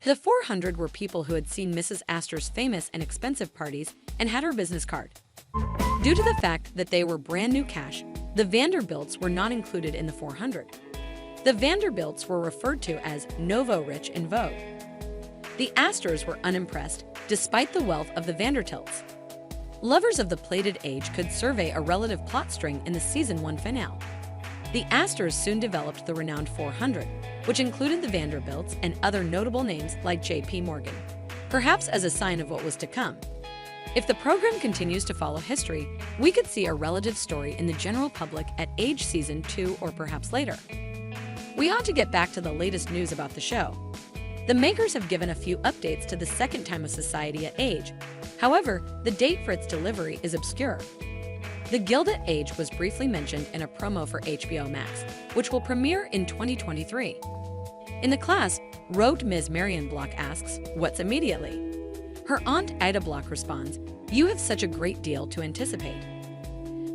The 400 were people who had seen Mrs. Astor's famous and expensive parties and had her business card. Due to the fact that they were brand new cash, the Vanderbilts were not included in the 400. The Vanderbilts were referred to as nouveau rich in vogue. The Astors were unimpressed, despite the wealth of the Vandertilts. Lovers of the Plated Age could survey a relative plot string in the Season 1 finale. The Astors soon developed the renowned 400, which included the Vanderbilts and other notable names like J.P. Morgan, perhaps as a sign of what was to come. If the program continues to follow history, we could see a relative story in the general public at Age Season 2 or perhaps later. We ought to get back to the latest news about the show. The makers have given a few updates to the second time of Society at Age. However, the date for its delivery is obscure. The Gilded Age was briefly mentioned in a promo for HBO Max, which will premiere in 2023. In the class, robed Ms. Marion Block asks, "What's immediately?" Her aunt Ida Block responds, "You have such a great deal to anticipate."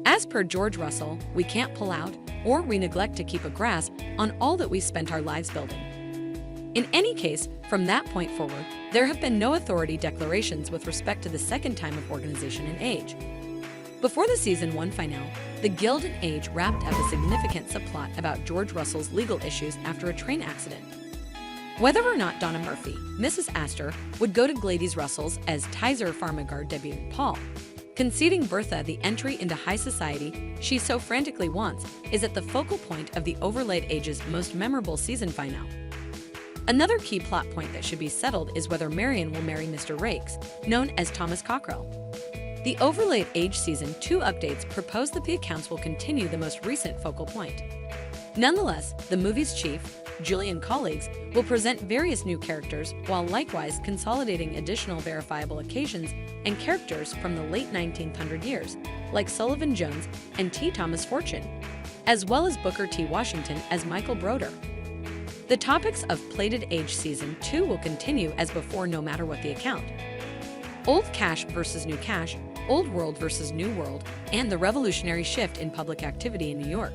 As per George Russell, we can't pull out, or we neglect to keep a grasp on all that we spent our lives building. In any case, from that point forward, there have been no authority declarations with respect to the second time of organization in Age. Before the Season 1 finale, the Gilded Age wrapped up a significant subplot about George Russell's legal issues after a train accident. Whether or not Donna Murphy, Mrs. Astor, would go to Gladys Russell's as Tizer Farmigar debut Paul, conceding Bertha the entry into high society she so frantically wants, is at the focal point of the Overlaid Age's most memorable season finale. Another key plot point that should be settled is whether Marion will marry Mr. Rakes, known as Thomas Cockrell. The Overlaid Age Season 2 updates propose that the accounts will continue the most recent focal point. Nonetheless, the movie's chief, Julie and colleagues, will present various new characters while likewise consolidating additional verifiable occasions and characters from the late 1900 years, like Sullivan Jones and T. Thomas Fortune, as well as Booker T. Washington as Michael Broder. The topics of Plated Age Season 2 will continue as before no matter what the account. Old cash versus new cash, Old World versus New World, and the revolutionary shift in public activity in New York.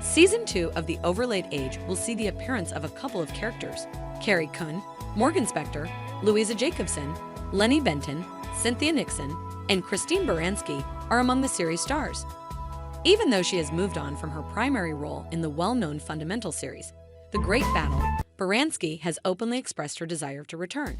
Season 2 of the Overlaid Age will see the appearance of a couple of characters. Carrie Coon, Morgan Spector, Louisa Jacobson, Lenny Benton, Cynthia Nixon, and Christine Baranski are among the series stars. Even though she has moved on from her primary role in the well-known Fundamental series, The Great Battle, Baranski has openly expressed her desire to return.